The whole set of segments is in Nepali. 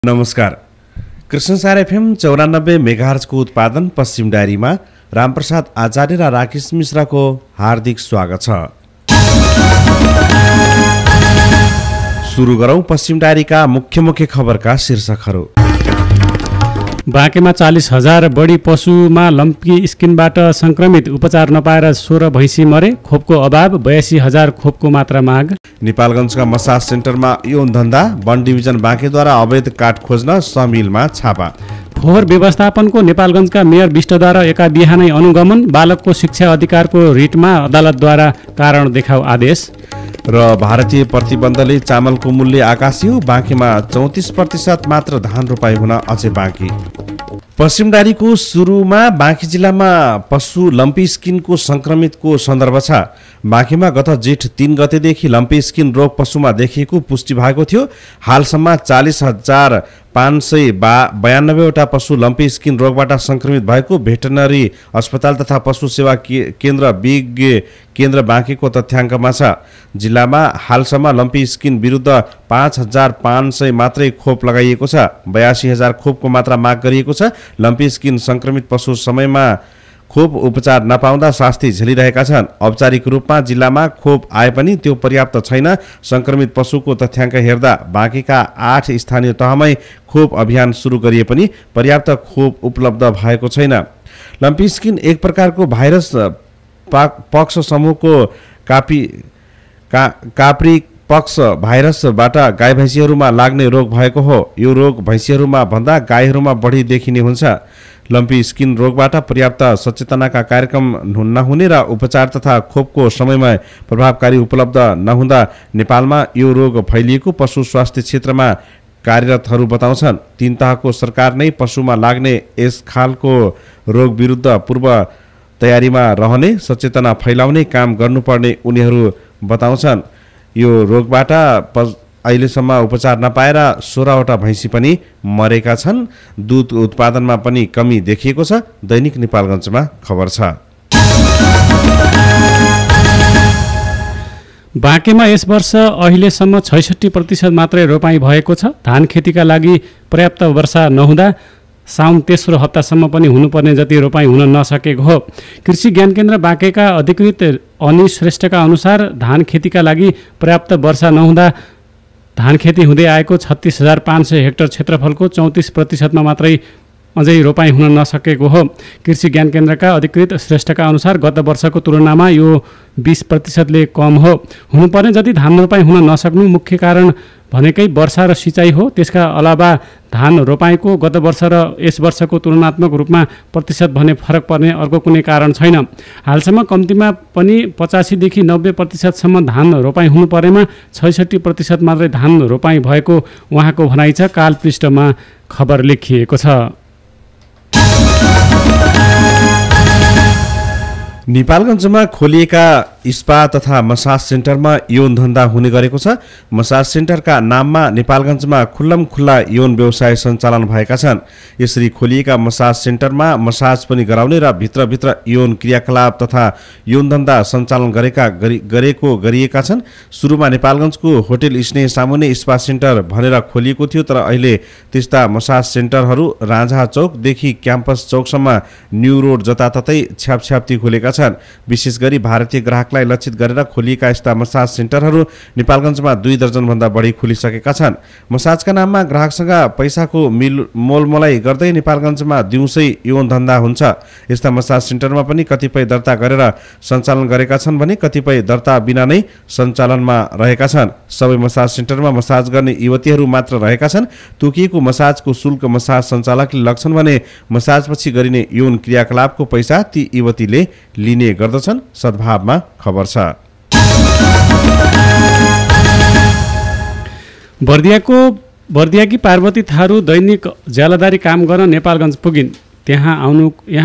नमस्कार। कृष्णसार एफएम 94 मेगाहर्जको उत्पादन पश्चिम डायरीमा रामप्रसाद आचार्य र राकेश मिश्राको हार्दिक स्वागत छ। सुरु गरौं पश्चिम डायरीका मुख्य खबरका शीर्षकहरू। बाँकेमा 40,000 बढी पशुमा लम्पी स्किनबाट संक्रमित, उपचार नपाएर 16 भैँसी मरे, खोपको अभाव, 82,000 खोपको मात्रा माग। नेपालगञ्जका मसाज सेन्टरमा यौन धन्दा, वन डिभिजन बाँकेद्वारा अवैध काठ खोज्न समिलमा छापा। फोहोर व्यवस्थापनको नेपालगञ्जका मेयर विष्टद्वारा एका बिहानै अनुगमन, बालकको शिक्षा अधिकारको रिटमा अदालतद्वारा कारण देखाउ आदेश। र भारतीय प्रतिबन्धले चामलको मूल्य आकाशियो, बाँकीमा 34% मात्र धान रोपाई हुन अझै बाँकी। पश्चिम डायरीको सुरुमा बाँकी जिल्लामा पशु लम्पी स्किनको संक्रमितको सन्दर्भ छ। बाँकीमा गत जेठ 3 गतेदेखि लम्पी स्किन रोग पशुमा देखिएको पुष्टि भएको थियो। हालसम्म 40,592 वटा पशु लम्पी स्किन रोगबाट संक्रमित भएको भेटनरी अस्पताल तथा पशु सेवा केन्द्र विज्ञ केन्द्र बाँकीको तथ्याङ्कमा छ। जिल्लामा हालसम्म लम्पी स्किन विरुद्ध 5,500 मात्रै खोप लगाइएको छ। 82,000 खोपको मात्रा माग गरिएको छ। लम्पी स्किन संक्रमित पशु समयमा खोप उपचार नपाउँदा शास्ति झेलिरहेका छन्। औपचारिक रूपमा जिल्लामा खोप आए पनि त्यो पर्याप्त छैन। संक्रमित पशुको तथ्याङ्क हेर्दा बाँकीका 8 स्थानीय तहमै खोप अभियान सुरु गरिए पनि पर्याप्त खोप उपलब्ध भएको छैन। लम्पी स्किन एक प्रकारको भाइरस पक्ष समूहको काप्री पक्ष भाइरसबाट गाई भैँसीहरूमा लाग्ने रोग भएको हो। यो रोग भैँसीहरूमा भन्दा गाईहरूमा बढी देखिने हुन्छ। लम्पी स्किन रोगबाट पर्याप्त सचेतनाका कार्यक्रम नहुने र उपचार तथा खोपको समयमा प्रभावकारी उपलब्ध नहुँदा नेपालमा यो रोग फैलिएको पशु स्वास्थ्य क्षेत्रमा कार्यरतहरू बताउँछन्। 3 तहको सरकार नै पशुमा लाग्ने यस खालको रोग विरुद्ध पूर्व तयारीमा रहने, सचेतना फैलाउने काम गर्नुपर्ने उनीहरू बताउँछन्। यो रोगबाट अहिलेसम्म उपचार नपाएर 16 वटा भैँसी पनि मरेका छन्। दूध उत्पादनमा पनि कमी देखिएको छ। दैनिक नेपालगञ्जमा खबर छ। बाँकेमा यस वर्ष अहिलेसम्म 66% मात्रै रोपाई भएको छ। धान खेतीका लागि पर्याप्त वर्षा नहुँदा साउन तेस्रो हप्तासम्म पनि हुनुपर्ने जति रोपाई हुन नसकेको हो। कृषि ज्ञान केन्द्र बाँकेका अधिकृत अनिश श्रेष्ठका अनुसार धान खेतीका लागि पर्याप्त वर्षा नहुँदा धान खेती हुँदै आएको 36,500 हेक्टर क्षेत्रफलको 34%मा मात्रै अझै रोपाई हुन नसकेको हो। कृषि ज्ञान केन्द्रका अधिकृत श्रेष्ठका अनुसार गत वर्षको तुलनामा यो 20%ले कम हो। हुनुपर्ने जति धान रोपाई हुन नसक्नु मुख्य कारण भनेकै वर्षा र सिँचाइ हो। त्यसका अलावा धान रोपाईको गत वर्ष र यस वर्षको तुलनात्मक रूपमा प्रतिशत भने फरक पर्ने अर्को कुनै कारण छैन। हालसम्म कम्तीमा पनि 85देखि 90%सम्म धान रोपाई हुनुपर्नेमा 66% मात्रै धान रोपाई भएको उहाँको भनाइ छ। काल पृष्ठमा खबर लेखिएको छ। नेपालगञ्जमा खोलिएका स्पा तथा मसाज सेन्टरमा यौन धन्दा हुने गरेको छ। मसाज सेन्टरका नाममा नेपालगञ्जमा खुल्ला यौन व्यवसाय सञ्चालन भएका छन्। यसरी खोलिएका मसाज सेन्टरमा मसाज पनि गराउने र भित्रभित्र यौन क्रियाकलाप तथा यौन धन्दा सञ्चालन गरिएका छन्। सुरुमा नेपालगञ्जको होटल स्नेह सामुन्ने स्पा सेन्टर भनेर खोलिएको थियो, तर अहिले त्यस्ता मसाज सेन्टरहरू राँझा चौकदेखि क्याम्पस चौकसम्म न्यू रोड जताततै छ्यापछ्याप्ती खोलेका छन्। विशेष गरी भारतीय ग्राहकलाई लक्षित गरेर खोलिएका यस्ता मसाज सेन्टरहरू नेपालगञ्जमा 2 दर्जनभन्दा बढी खुलिसकेका छन्। मसाजका नाममा ग्राहकसँग पैसाको मोलमोलाई गर्दै नेपालगञ्जमा दिउँसै यौन धन्दा हुन्छ। यस्ता मसाज सेन्टरमा पनि कतिपय दर्ता गरेर सञ्चालन गरेका छन् भने कतिपय दर्ता बिना नै सञ्चालनमा रहेका छन्। सबै मसाज सेन्टरमा मसाज गर्ने युवतीहरू मात्र रहेका छन्। तोकिएको मसाजको शुल्क मसाज सञ्चालकले लग्छन् भने मसाजपछि गरिने यौन क्रियाकलापको पैसा ती युवतीले लिने गर्दछन्। सद्भावमा खबर छ। बर्दियाकी पार्वती थारू दैनिक ज्यालादारी काम गर्न नेपालगञ्ज पुगिन्। यहाँ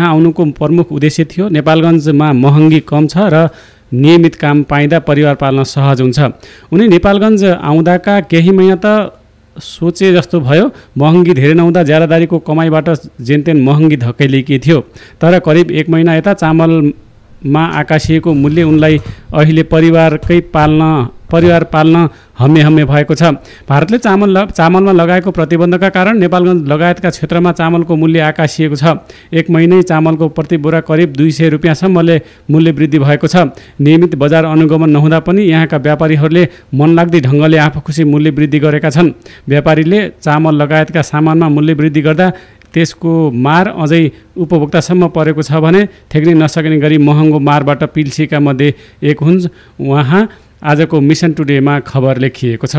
आउनुको प्रमुख उद्देश्य थियो नेपालगञ्जमा महँगी कम छ र नियमित काम पाइँदा परिवार पाल्न सहज हुन्छ। उनी नेपालगञ्ज आउँदाका केही महिना त सोचे जस्तो भयो। महँगी धेरै नहुँदा ज्यालादारीको कमाइबाट जेनतेन महँगी धकेलिएकी थियो। तर करिब 1 महिना यता चामल आकाशिएको मूल्य उनलाई अहिले परिवार पाल्न हम्मे भएको छ। भारतले चामलमा लगाएको प्रतिबन्धका कारण नेपालगञ्ज लगायतका क्षेत्रमा चामलको मूल्य आकाशिएको छ। एक महिनै चामलको प्रति बोरा करिब 200 रुपियाँसम्मले मूल्य वृद्धि भएको छ। नियमित बजार अनुगमन नहुँदा पनि यहाँका व्यापारीहरूले मनलाग्दी ढङ्गले आफू खुसी मूल्य वृद्धि गरेका छन्। व्यापारीले चामल लगायतका सामानमा मूल्य वृद्धि गर्दा त्यसको मार अझै उपभोक्तासम्म परेको छ भने ठेक्नै नसकिने गरी महँगो मारबाट पिल्सीका मध्ये एक हुन् उहाँ आजको मिसन टुडेमा खबर लेखिएको छ।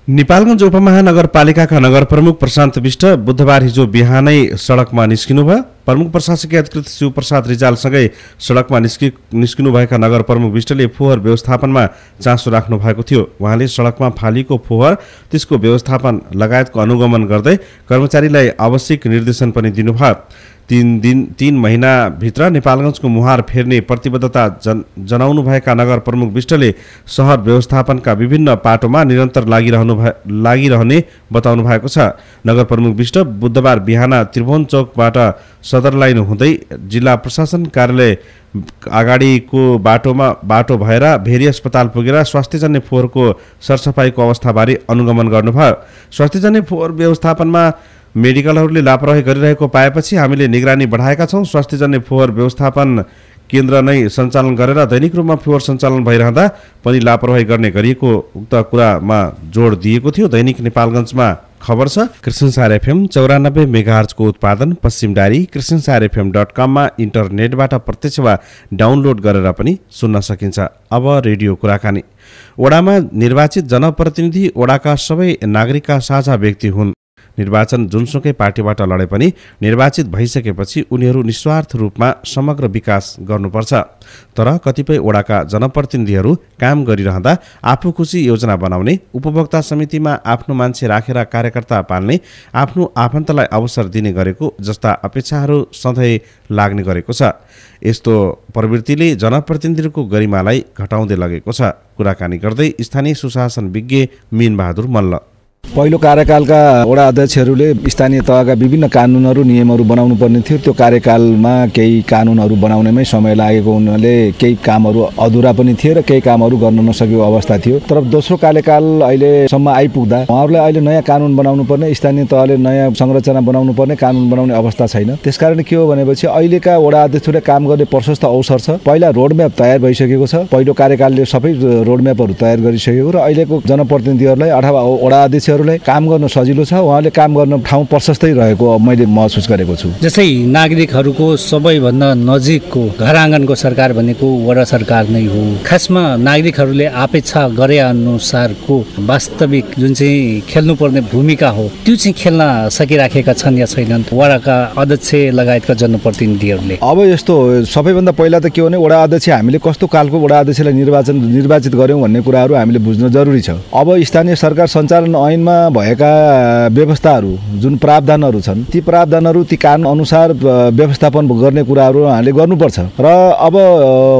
नेपालगञ्ज उपमहानगरपालिकाका नगर प्रमुख प्रशान्त विष्ट बुधबार हिजो बिहानै सडकमा निस्किनुभयो। प्रमुख प्रशासकीय अधिकृत शिवप्रसाद रिजालसँगै सडकमा निस्किनुभएका नगर प्रमुख विष्टले फोहोर व्यवस्थापनमा चासो राख्नु भएको थियो। उहाँले सडकमा फालिएको फोहोर त्यसको व्यवस्थापन लगायतको अनुगमन गर्दै कर्मचारीलाई आवश्यक निर्देशन पनि दिनुभयो। 3 महिनाभित्र नेपालगञ्जको मुहार फेर्ने प्रतिबद्धता जनाउनुभएका नगर प्रमुख विष्टले सहर व्यवस्थापनका विभिन्न पाटोमा निरन्तर लागिरहने बताउनु भएको छ। नगर प्रमुख विष्ट बुधबार बिहान त्रिभुवन चौकबाट सदर लाइन हुँदै जिल्ला प्रशासन कार्यालय अगाडिको बाटो भएर भेरी अस्पताल पुगेर स्वास्थ्यजन्य फोहोरको सरसफाइको अवस्थाबारे अनुगमन गर्नुभयो। स्वास्थ्यजन्य फोहोर व्यवस्थापनमा मेडिकलहरूले लापरवाही गरिरहेको पाएपछि हामीले निगरानी बढाएका छौँ। स्वास्थ्यजन्य फोहोर व्यवस्थापन केन्द्र नै सञ्चालन गरेर दैनिक रूपमा फोहोर सञ्चालन भइरहँदा पनि लापरवाही गर्ने गरिएको उक्त कुरामा जोड दिएको थियो। दैनिक नेपालगञ्जमा खबर छ। कृष्णसार एफएम 94 मेगाहर्जको उत्पादन पश्चिम डारी कृष्णसारfm.com मा इन्टरनेटबाट प्रत्यक्ष वा डाउनलोड गरेर पनि सुन्न सकिन्छ। अब रेडियो कुराकानी। वडामा निर्वाचित जनप्रतिनिधि वडाका सबै नागरिकका साझा व्यक्ति हुन्। निर्वाचन जुनसुकै पार्टीबाट लडे पनि निर्वाचित भइसकेपछि उनीहरू निस्वार्थ रूपमा समग्र विकास गर्नुपर्छ। तर कतिपय वडाका जनप्रतिनिधिहरू काम गरिरहँदा आफू खुसी योजना बनाउने, उपभोक्ता समितिमा आफ्नो मान्छे राखेर कार्यकर्ता पाल्ने, आफ्नो आफन्तलाई अवसर दिने गरेको जस्ता अपेक्षाहरू सधैँ लाग्ने गरेको छ। यस्तो प्रवृत्तिले जनप्रतिनिधिहरूको गरिमालाई घटाउँदै लगेको छ। कुराकानी गर्दै स्थानीय सुशासन विज्ञ मीनबहादुर मल्ल। पहिलो कार्यकालका वडा अध्यक्षहरूले स्थानीय तहका विभिन्न कानुनहरू नियमहरू बनाउनु पर्ने थियो। त्यो कार्यकालमा केही कानुनहरू बनाउनेमै समय लागेको हुनाले केही कामहरू अधुरा पनि थिए र केही कामहरू गर्न नसकेको अवस्था थियो। तर दोस्रो कार्यकाल अहिलेसम्म आइपुग्दा उहाँहरूले अहिले नयाँ कानुन बनाउनु पर्ने, स्थानीय तहले नयाँ संरचना बनाउनु पर्ने, कानुन बनाउने अवस्था छैन। त्यसकारण के हो भनेपछि अहिलेका वडा अध्यक्षहरूले काम गर्ने प्रशस्त अवसर छ। पहिला रोडम्याप तयार भइसकेको छ। पहिलो कार्यकालले सबै रोडम्यापहरू तयार गरिसकेको र अहिलेको जनप्रतिनिधिहरूलाई अथवा वडा अध्यक्ष काम गर्न सजिलो छ। उहाँले काम गर्न ठाउँ प्रशस्तै रहेको मैले महसुस गरेको छु। जसै नागरिकहरूको सबैभन्दा नजिकको घर आँगनको सरकार भनेको वडा सरकार नै हो। खासमा नागरिकहरूले अपेक्षा गरे अनुसारको वास्तविक जुन चाहिँ खेल्नुपर्ने भूमिका हो त्यो चाहिँ खेल्न सकिराखेका छन् या छैनन् वडाका अध्यक्ष लगायतका जनप्रतिनिधिहरूले। अब यस्तो सबैभन्दा पहिला त के हो भने वडा अध्यक्ष हामीले कस्तो कालको वडा अध्यक्षलाई निर्वाचित गर्यौँ भन्ने कुराहरू हामीले बुझ्न जरुरी छ। अब स्थानीय सरकार सञ्चालन ऐनमा भएका व्यवस्थाहरू जुन प्रावधानहरू छन् ती प्रावधानहरू ती कानुन अनुसार व्यवस्थापन गर्ने कुराहरू हामीले गर्नुपर्छ। र अब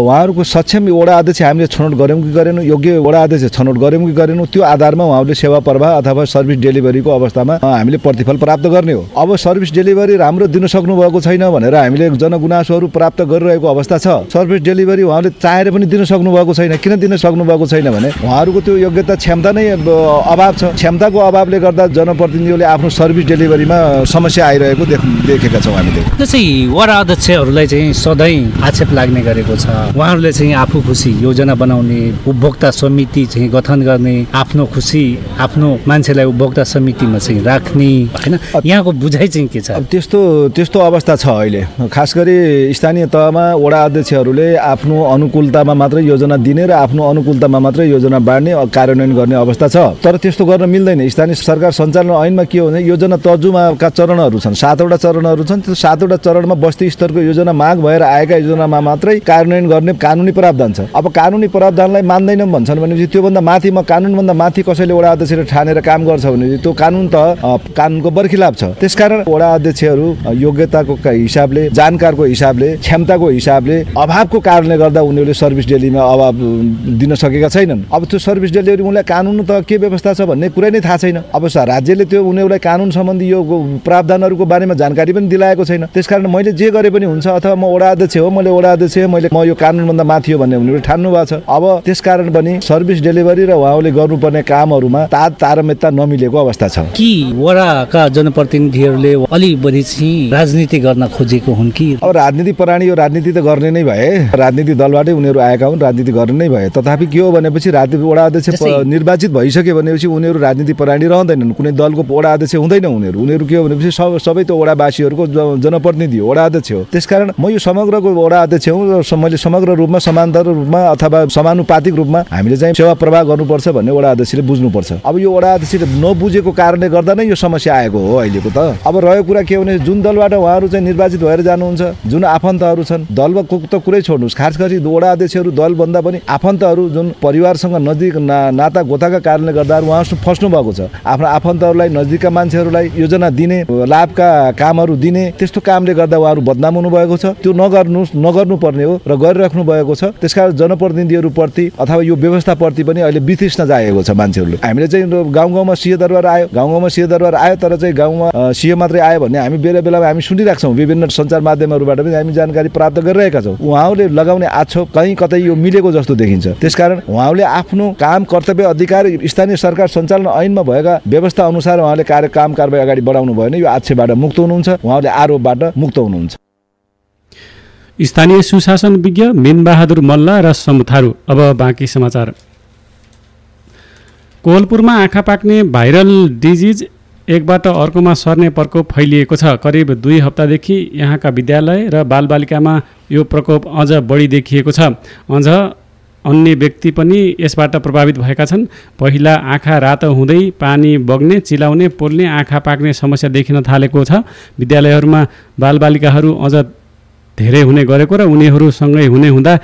उहाँहरूको सक्षम वडा अध्यक्ष हामीले छनौट गऱ्यौँ कि गरेनौँ, योग्य वडा अध्यक्ष छनौट गऱ्यौँ कि गरेनौँ, त्यो आधारमा उहाँहरूले सेवा प्रवाह अथवा सर्भिस डेलिभरीको अवस्थामा हामीले प्रतिफल प्राप्त गर्ने हो। अब सर्भिस डेलिभरी राम्रो दिन सक्नु भएको छैन भनेर हामीले जनगुनासोहरू प्राप्त गरिरहेको अवस्था छ। सर्भिस डेलिभरी उहाँले चाहेर पनि दिन सक्नु भएको छैन। किन दिन सक्नु भएको छैन भने उहाँहरूको त्यो योग्यता क्षमता नै अभाव छ। क्षमताको अभावले गर्दा जनप्रतिनिधिहरूले आफ्नो सर्भिस डेलिभरीमा समस्या आइरहेको देखेका छौँ हामीले। जस्तै वडा अध्यक्षहरूलाई चाहिँ सधैँ आक्षेप लाग्ने गरेको छ। उहाँहरूले चाहिँ आफू खुसी योजना बनाउने, उपभोक्ता समिति चाहिँ गठन गर्ने, आफ्नो खुसी आफ्नो मान्छेलाई उपभोक्ता समितिमा चाहिँ राख्ने, हैन? यहाँको बुझाइ चाहिँ के छ? त्यस्तो अवस्था छ अहिले। खास गरी स्थानीय तहमा वडा अध्यक्षहरूले आफ्नो अनुकूलतामा मात्रै योजना दिने र आफ्नो अनुकूलतामा मात्रै योजना बाँड्ने, कार्यान्वयन गर्ने अवस्था छ। तर त्यस्तो गर्न मिल्दैन। स्थानीय सरकार सञ्चालन ऐनमा के हो भने योजना तर्जुमाका चरणहरू छन्, 7वटा चरणहरू छन्। त्यो 7वटा चरणमा बस्ती स्तरको योजना माग भएर आएका योजनामा मात्रै कार्यान्वयन गर्ने कानुनी प्रावधान छ। अब कानुनी प्रावधानलाई मान्दैनौँ भन्छन् भनेपछि त्योभन्दा माथि कानुनभन्दा माथि कसैले वडा अध्यक्षले ठानेर काम गर्छ भने त्यो कानुन त कानुनको बर्खिलाफ छ। त्यसकारण वडा अध्यक्षहरू योग्यताको हिसाबले, जानकारको हिसाबले, क्षमताको हिसाबले अभावको कारणले गर्दा उनीहरूले सर्भिस डेलिभरीमा अभाव दिन सकेका छैनन्। अब त्यो सर्भिस डेलिभरी उनलाई कानुन त के व्यवस्था छ भन्ने कुरै नै थाहा थाहा छैन। अब राज्यले त्यो उनीहरूलाई कानुन सम्बन्धी यो प्रावधानहरूको बारेमा जानकारी पनि दिलाएको छैन। त्यसकारण मैले जे गरे पनि हुन्छ, अथवा म वडा अध्यक्ष हो, म यो कानुनभन्दा माथि हो भन्ने उनीहरूले ठान्नु भएको छ। अब त्यसकारण पनि सर्भिस डेलिभरी र उहाँले गर्नुपर्ने कामहरूमा तारतम्यता नमिलेको अवस्था छ कि वडाका जनप्रतिनिधिहरूले अलि बढी चाहिँ राजनीति गर्न खोजेको हुन् कि? अब राजनीति प्राणी यो राजनीति त गर्ने नै भए, राजनीति दलबाटै उनीहरू आएका हुन्, राजनीति गर्ने नै भए। तथापि के हो भनेपछि वडा अध्यक्ष निर्वाचित भइसक्यो भनेपछि उनीहरू राजनीति प्राणी रहँदैनन्, कुनै दलको वडा अध्यक्ष हुँदैन उनीहरू के हो भनेपछि सबै त वडावासीहरूको जनप्रतिनिधि हो, वडा अध्यक्ष हो। त्यसकारण म यो समग्रको वडा अध्यक्ष हुँ र मैले समग्र रूपमा समानान्तर रूपमा अथवा समानुपातिक रूपमा हामीले चाहिँ सेवा प्रवाह गर्नुपर्छ भन्ने वडा अध्यक्षले बुझ्नुपर्छ। अब यो वडा अध्यक्षले नबुझेको कारणले गर्दा नै यो समस्या आएको हो अहिलेको त। अब रहेको कुरा के भने जुन दलबाट उहाँहरू चाहिँ निर्वाचित भएर जानुहुन्छ, जुन आफन्तहरू छन्, दलको त कुरै छोड्नुहोस्, खास गरी वडा अध्यक्षहरू दलभन्दा पनि आफन्तहरू जुन परिवारसँग नजिक नाता गोताका कारणले गर्दा उहाँहरू फस्नु भएको छ। आफ्नो आफन्तहरूलाई, नजिकका मान्छेहरूलाई योजना दिने, लाभका कामहरू दिने, त्यस्तो कामले गर्दा उहाँहरू बदनाम हुनुभएको छ। त्यो नगर्नु पर्ने हो र गरिराख्नु भएको छ। त्यसकारण जनप्रतिनिधिहरूप्रति अथवा यो व्यवस्थाप्रति पनि अहिले वितृष्णा जागेको छ मान्छेहरूले। हामीले चाहिँ गाउँ सिंहदरबार आयो, तर चाहिँ गाउँमा सिंह मात्रै आयो भन्ने हामी बेलामा हामी सुनिरहेको छौँ। विभिन्न सञ्चार माध्यमहरूबाट पनि हामी जानकारी प्राप्त गरिरहेका छौँ। उहाँहरूले लगाउने आछो कहीँ कतै यो मिलेको जस्तो देखिन्छ। त्यसकारण उहाँहरूले आफ्नो काम, कर्तव्य, अधिकार स्थानीय सरकार सञ्चालन ऐनमा भएका व्यवस्था अनुसार उहाँले काम कारबाही अगाडि बढाउनु भयो भने यो आक्षेपबाट मुक्त हुनुहुन्छ, उहाँले आरोपबाट मुक्त हुनुहुन्छ। स्थानीय सुशासन विज्ञ मेनबहादुर मल्ल र समुथारू। अब बाँकी समाचार। कोहलपुरमा आँखा पाक्ने भाइरल डिजिज एकबाट अर्कोमा सर्ने प्रकोप फैलिएको छ। करिब 2 हप्तादेखि यहाँका विद्यालय र बालबालिकामा यो प्रकोप अझ बढी देखिएको छ। अझ अन्य व्यक्ति पनि यसबाट प्रभावित भएका छन्। पहिला आँखा रातो हुँदै पानी बग्ने, चिलाउने, पोल्ने, आँखा पाक्ने समस्या देखिन थालेको छ। विद्यालयहरूमा बालबालिकाहरू अझ धेरै हुने गरेको र उनीहरूसँगै हुँदा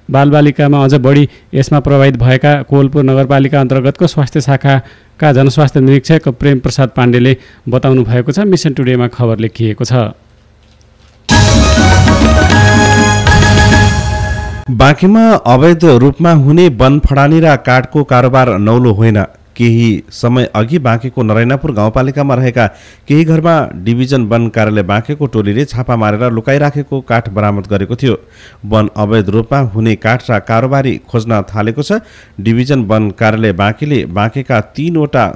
बालबालिकामा अझ बढी यसमा प्रभावित भएका कोहलपुर नगरपालिका अन्तर्गतको स्वास्थ्य शाखाका जनस्वास्थ्य निरीक्षक प्रेम प्रसाद पाण्डेले बताउनु भएको छ। मिसन टुडेमा खबर लेखिएको छ। बाँकीमा अवैध रूपमा हुने वन फडानी र काठको कारोबार नौलो होइन। केही समय अघि बाँकेको नरैनापुर गाउँपालिकामा रहेका केही घरमा डिभिजन वन कार्यालय बाँकेको टोलीले छापा मारेर लुकाइराखेको काठ बरामद गरेको थियो। वन अवैध रूपमा हुने काठ र कारोबारी खोज्न थालेको छ। डिभिजन वन कार्यालय बाँकेले बाँकेका 3वटा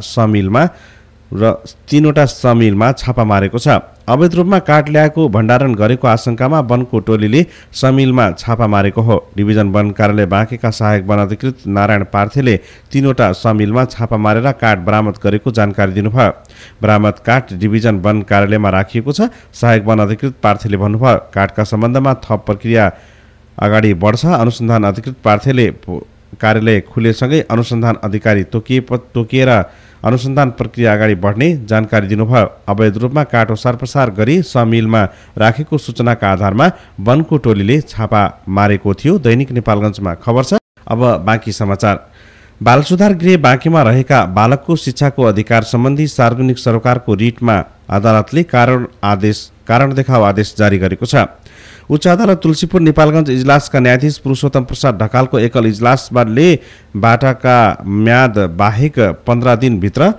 समिलमा छापा मारेको छ। अवैध रूपमा काठ ल्याएको भण्डारण गरेको आशंकामा वनको टोलीले समिलमा छापा मारेको हो। डिभिजन वन कार्यालय बाँकेका सहायक वन अधिकृत नारायण पार्थेले 3वटा समिलमा छापा मारेर काठ बरामद गरेको जानकारी दिनुभयो। बरामद काठ डिभिजन वन कार्यालयमा राखिएको छ। सहायक वन अधिकृत पार्थेले भन्नुभयो, काठका सम्बन्धमा थप प्रक्रिया अगाडि बढ्छ। अनुसन्धान अधिकृत पार्थेले कार्यालय खुलेसँगै अनुसन्धान अधिकारी तोकिएर अनुसन्धान प्रक्रिया अगाडि बढ्ने जानकारी दिनुभयो। अवैध रूपमा काठ ओसारपसार गरी समिलमा राखेको सूचनाका आधारमा वनको टोलीले छापा मारेको थियो। दैनिक नेपालगञ्जमा खबर छ। अब बाँकी समाचार। बाल सुधार गृह बाँकीमा रहेका बालकको शिक्षाको अधिकार सम्बन्धी सार्वजनिक सरोकारको रिटमा अदालतले कारण देखाउ आदेश जारी गरेको छ। उच्च अदालत तुलसीपुर नेपालगञ्ज इजलासका न्यायाधीश पुरुषोत्तम प्रसाद ढकालको एकल इजलासले बाटाका म्याद बाहेक 15 दिनभित्र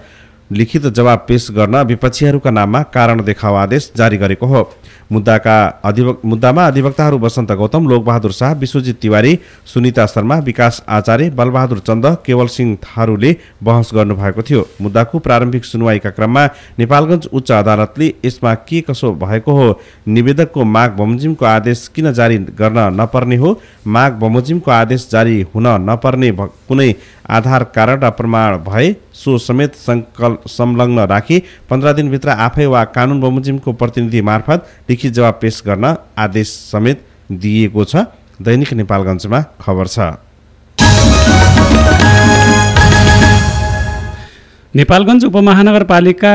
लिखित जवाब पेश गर्न विपक्षीहरूका नाममा कारण देखाउ आदेश जारी गरेको हो। मुद्दामा अधिवक्ताहरू वसन्त गौतम, लोकबहादुर शाह, विश्वजित तिवारी, सुनिता शर्मा, विकास आचार्य, बलबहादुर चन्द, केवल सिंह थारूले बहस गर्नुभएको थियो। मुद्दाको प्रारम्भिक सुनवाईका क्रममा नेपालगञ्ज उच्च अदालतले यसमा के कसो भएको हो, निवेदकको माग बमोजिमको आदेश किन जारी गर्न नपर्ने हो, माग बमोजिमको आदेश जारी हुन नपर्ने कुनै आधार कारण र प्रमाण भए सो समेत संलग्न राखी 15 दिनभित्र आफै वा कानुन बमोजिमको प्रतिनिधि मार्फत लिखित जवाब पेश गर्न आदेश समेत दिएको छ। दैनिक नेपालगञ्जमा खबर छ। नेपालगञ्ज उपमहानगरपालिका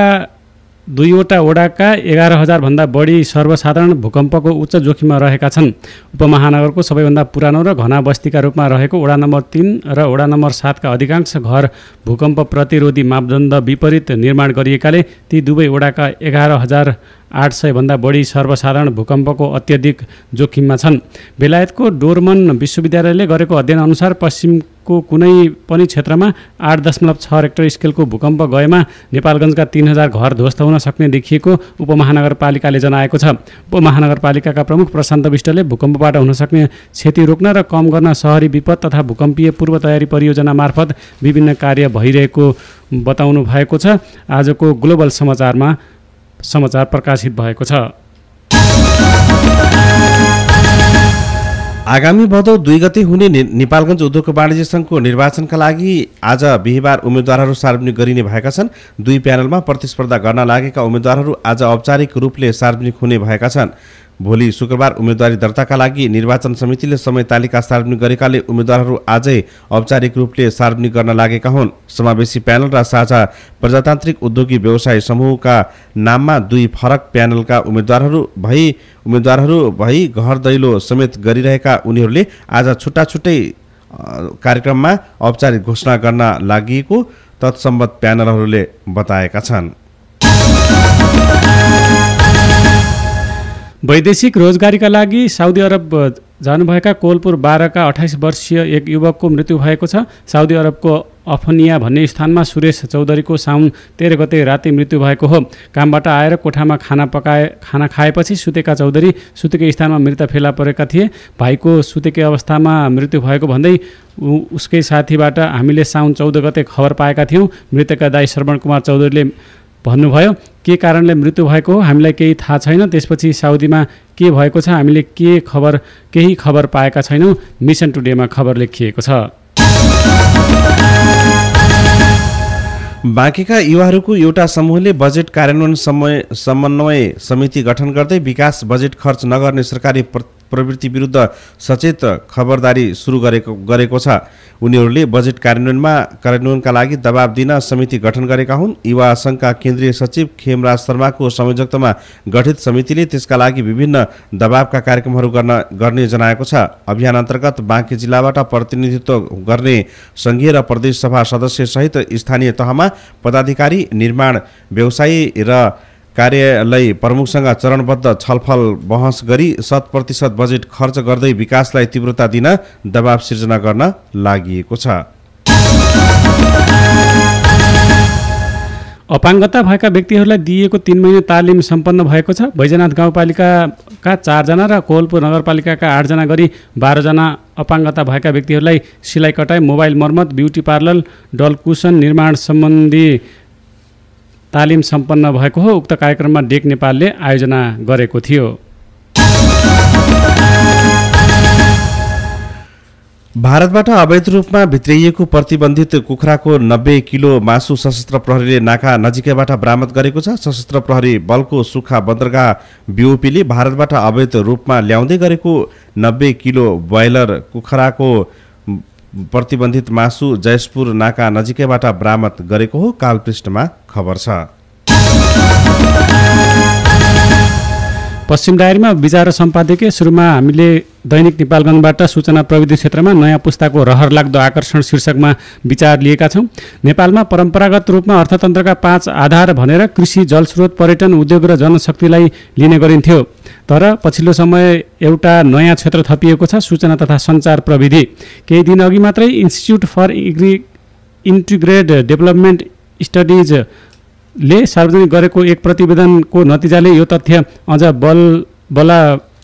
2वटा वडाका 11,000 भन्दा बढी सर्वसाधारण भूकम्पको उच्च जोखिममा रहेका छन्। उपमहानगरको सबैभन्दा पुरानो र घना बस्तीका रूपमा रहेको वडा नम्बर 3 र वडा नम्बर 7 का अधिकांश घर भूकम्प प्रतिरोधी मापदण्ड विपरीत निर्माण गरिएकाले ती दुवै वडाका 11,000 800 भन्दा बढी सर्वसाधारण भूकम्पको अत्यधिक जोखिममा छन्। बेलायतको डोरमन विश्वविद्यालयले गरेको अध्ययन अनुसार पश्चिमको कुनै पनि क्षेत्रमा 8.6 रेक्टर स्केलको भूकम्प गएमा नेपालगञ्जका 3000 घर ध्वस्त हुन सक्ने देखिएको उपमहानगरपालिकाले जनाएको छ। उपमहानगरपालिकाका प्रमुख प्रशान्त विष्टले भूकम्पबाट हुन सक्ने क्षति रोक्न र कम गर्न सहरी विपद तथा भूकम्पीय पूर्व तयारी परियोजना मार्फत विभिन्न कार्य भइरहेको बताउनु भएको छ। आजको ग्लोबल समाचारमा समाचार प्रकाशित भएको छ। आगामी भदौ 2 गते हुने नेपालगञ्ज उद्योग वाणिज्य सङ्घको निर्वाचनका लागि आज बिहिबार उम्मेद्वारहरू सार्वजनिक गरिने भएका छन्। 2 प्यानलमा प्रतिस्पर्धा गर्न लागेका उम्मेद्वारहरू आज औपचारिक रूपले सार्वजनिक हुने भएका छन्। भोलि शुक्रबार उम्मेदवारी दर्ताका लागि निर्वाचन समितिले समय तालिका सार्वजनिक गरेकाले उम्मेद्वारहरू आजै औपचारिक रूपले सार्वजनिक गर्न लागेका हुन्। समावेशी प्यानल र साझा प्रजातान्त्रिक उद्योगी व्यवसाय समूहका नाममा 2 फरक प्यानलका उम्मेद्वारहरू भई घर दैलो समेत गरिरहेका उनीहरूले आज छुट्टा छुट्टै कार्यक्रममा औपचारिक घोषणा गर्न लागि तत्सम्बद्ध प्यानलहरूले बताएका छन्। वैदेशिक रोजगारीका लागि साउदी अरब जानुभएका कोलपुर 12 का 28 वर्षीय एक युवकको मृत्यु भएको छ। साउदी अरबको अफनिया भन्ने स्थानमा सुरेश चौधरीको साउन 13 गते राति मृत्यु भएको हो। कामबाट आएर कोठामा खाना खाएपछि सुतेका चौधरी सुतेकै स्थानमा मृत फेला परेका थिए। भाइको सुतेकै अवस्थामा मृत्यु भएको भन्दै उसकै साथीबाट हामीले साउन 14 गते खबर पाएका थियौँ। मृतकका दाइ श्रवण कुमार चौधरीले भन्नुभयो, के कारणले मृत्यु भएको हो हामीलाई केही थाहा छैन। त्यसपछि साउदीमा के भएको छ हामीले केही खबर पाएका छैनौँ। मिसन टुडेमा खबर लेखिएको छ। बाँकीका युवाहरूको एउटा समूहले बजेट कार्यान्वयन समन्वय समिति गठन गर्दै विकास बजेट खर्च नगर्ने सरकारी प्रवृत्ति विरुद्ध सचेत खबरदारी सुरु गरेको छ। उनीहरूले बजेट कार्यान्वयनका लागि दबाब दिन समिति गठन गरेका हुन्। युवा सङ्घका केन्द्रीय सचिव खेमराज शर्माको संयोजकतामा गठित समितिले त्यसका लागि विभिन्न दबावका कार्यक्रमहरू गर्ने जनाएको छ। अभियान अन्तर्गत बाँकी जिल्लाबाट प्रतिनिधित्व गर्ने सङ्घीय र प्रदेश सभा सदस्य सहित स्थानीय तहमा पदाधिकारी, निर्माण व्यवसायी र कार्यालय प्रमुखसँग चरणबद्ध छलफल बहस गरी 100% बजेट खर्च गर्दै विकासलाई तीव्रता दिन दबाव सिर्जना गर्न लागि छ। अपाङ्गता भएका व्यक्तिहरूलाई दिइएको 3 महिने तालिम सम्पन्न भएको छ। बैजनाथ गाउँपालिकाका 4 जना र कोहलपुर नगरपालिकाका 8 जना गरी 12 जना अपाङ्गता भएका व्यक्तिहरूलाई सिलाइ कटाइ, मोबाइल मर्मत, ब्युटी पार्लर, डल कुसन निर्माण सम्बन्धी तालिम सम्पन्न भएको हो। उक्त कार्यक्रममा डेक नेपालले आयोजना गरेको थियो। भारतबाट अवैध रूपमा भित्रिएको प्रतिबन्धित कुखुराको 90 किलो मासु सशस्त्र प्रहरीले नाका नजिकैबाट बरामद गरेको छ। सशस्त्र प्रहरी बलको सुक्खा बन्दरगाह बीओपीले भारतबाट अवैध रूपमा ल्याउँदै गरेको 90 किलो ब्रोइलर कुखुराको प्रतिबन्धित मासु जयसपुर नाका नजिकैबाट बरामद गरेको हो। कालपृष्ठमा खबर छ। पश्चिम डायरीमा विचार सम्पादकीय सुरुमा हामीले दैनिक नेपालगञ्जबाट सूचना प्रविधि क्षेत्रमा नयाँ पुस्ताको रहर लाग्दो आकर्षण शीर्षकमा विचार लिएका छौँ। नेपालमा परम्परागत रूपमा अर्थतन्त्रका 5 आधार भनेर कृषि, जलस्रोत, पर्यटन, उद्योग र जनशक्तिलाई लिने गरिन्थ्यो। तर पछिल्लो समय एउटा नयाँ क्षेत्र थपिएको छ, सूचना तथा सञ्चार प्रविधि। केही दिन अघि मात्रै इन्स्टिच्युट फर इन्टिग्रेटेड डेभलपमेन्ट स्टडिजले सार्वजनिक गरेको एक प्रतिवेदनको नतिजाले यो तथ्य अझ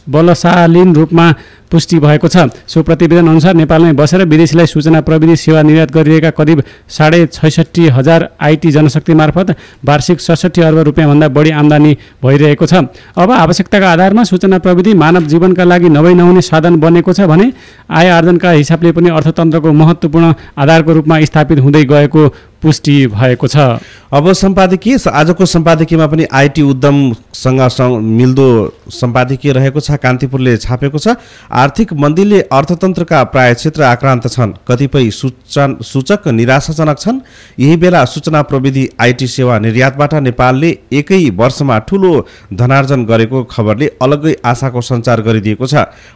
बलशालीन रूपमा पुष्टि भएको छ। सो प्रतिवेदन अनुसार नेपालमै बसेर विदेशीलाई सूचना प्रविधि सेवा निर्यात गरिरहेका करिब 66,500 आइटी जनशक्ति मार्फत वार्षिक 66 अर्ब रुपियाँभन्दा बढी आम्दानी भइरहेको छ। अब आवश्यकताका आधारमा सूचना प्रविधि मानव जीवनका लागि नहुने साधन बनेको छ भने आय आर्जनका हिसाबले पनि अर्थतन्त्रको महत्त्वपूर्ण आधारको रूपमा स्थापित हुँदै गएको पुष्टि भएको छ। अब सम्पादकीय आजको सम्पादकीयमा पनि आइटी उद्यमसँग मिल्दो सम्पादकीय रहेको छ। कान्तिपुरले छापेको छ। आर्थिक मन्दीले अर्थतन्त्रका प्राय क्षेत्र आक्रान्त छन्। कतिपय सूचक निराशाजनक छन्। यही बेला सूचना प्रविधि आइटी सेवा निर्यातबाट नेपालले एकै वर्षमा ठूलो धनार्जन गरेको खबरले अलग्गै आशाको सञ्चार गरिदिएको छ।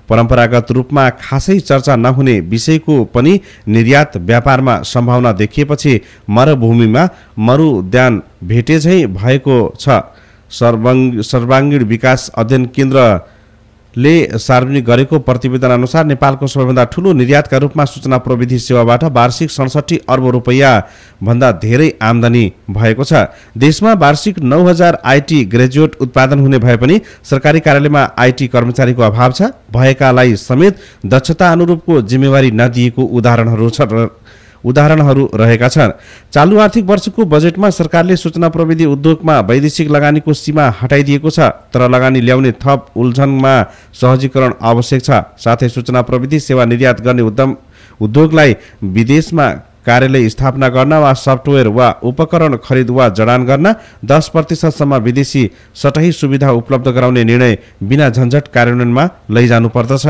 परम्परागत रूपमा खासै चर्चा नहुने विषयको पनि निर्यात व्यापारमा सम्भावना देखिएपछि मरुभूमिमा मरुद्यान भेटे झैँ भएको छ। सर्वाङ्गीण विकास अध्ययन केन्द्रले सार्वजनिक गरेको प्रतिवेदन अनुसार नेपालको सबैभन्दा ठूलो निर्यातका रूपमा सूचना प्रविधि सेवाबाट वार्षिक 67 अर्ब रुपैयाँ भन्दा धेरै आमदानी भएको छ। देशमा वार्षिक 9000 आईटी ग्रेजुएट उत्पादन हुने भए पनि सरकारी कार्यालयमा आईटी कर्मचारीको अभाव छ। भएकालाई समेत दक्षता अनुरूपको जिम्मेवारी नदिएको उदाहरणहरू रहेका छन्। चालू आर्थिक वर्षको बजेटमा सरकारले सूचना प्रविधि उद्योगमा वैदेशिक लगानीको सीमा हटाइदिएको छ, तर लगानी ल्याउने थप उल्झनमा सहजीकरण आवश्यक छ। साथै सूचना प्रविधि सेवा निर्यात गर्ने उद्योगलाई विदेशमा कार्यालय स्थापना गर्न वा सफ्टवेयर वा उपकरण खरिद वा जडान गर्न 10% सम्म विदेशी सटही सुविधा उपलब्ध गराउने निर्णय बिना झन्झट कार्यान्वयनमा लैजानु पर्दछ।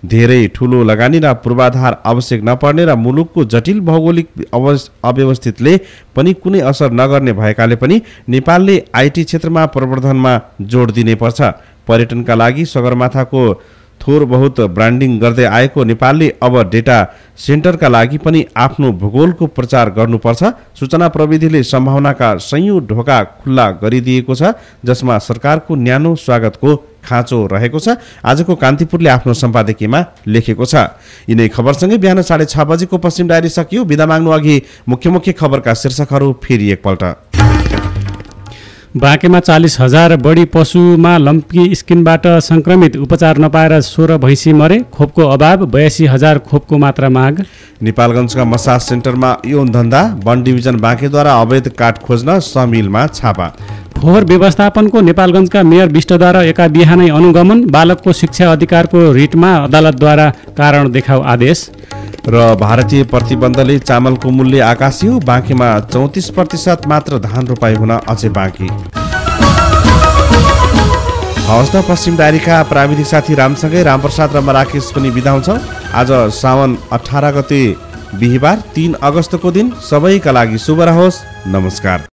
धेरै ठूलो लगानी र पूर्वाधार आवश्यक नपर्ने र मुलुकको जटिल भौगोलिक अव्यवस्थितले पनि कुनै असर नगर्ने भएकाले पनि नेपालले आईटी क्षेत्रमा प्रवर्धनमा जोड दिने पर्छ। पर्यटनका लागि सगरमाथाको थोर बहुत ब्रान्डिङ गर्दै आएको नेपालले अब डेटा सेन्टरका लागि पनि आफ्नो भूगोलको प्रचार गर्नुपर्छ। सूचना प्रविधिले सम्भावनाका सयौं ढोका खुल्ला गरिदिएको छ, जसमा सरकारको न्यानो स्वागतको खाँचो रहेको छ। आजको कान्तिपुरले आफ्नो सम्पादकीयमा लेखेको छ। यिनै खबरसँगै बिहान 6:30 बजेको पश्चिम डायरी सकियो। बिदा माग्नु अघि मुख्य मुख्य खबरका शीर्षकहरू फेरि एकपल्ट। बाँकेमा 40,000 बढी पशुमा लम्पी स्किनबाट संक्रमित, उपचार नपाएर 16 भैँसी मरे। खोपको अभाव, 82,000 खोपको मात्रा माग। नेपालगञ्जका मसाज सेन्टरमा यौन धन्दा, वन डिभिजन बाँकेद्वारा अवैध काठ खोज्न समिलमा छापा। फोहोर व्यवस्थापनको नेपालगञ्जका मेयर विष्टद्वारा एका बिहानै अनुगमन, बालकको शिक्षा अधिकारको रिटमा अदालतद्वारा कारण देखाउ आदेश। र भारतीय प्रतिबन्धले चामलको मूल्य आकाशियो, बाँकीमा 34% मात्र धान रोपाई हुन अझै बाँकी। हवस् त, पश्चिम डायरीका प्राविधिक साथी रामसँगै रामप्रसाद र म राकेश पनि बिदा हुन्छौँ। आज साउन 18 गते बिहिबार 3 अगस्तको दिन सबैका लागि शुभ रहोस्। नमस्कार।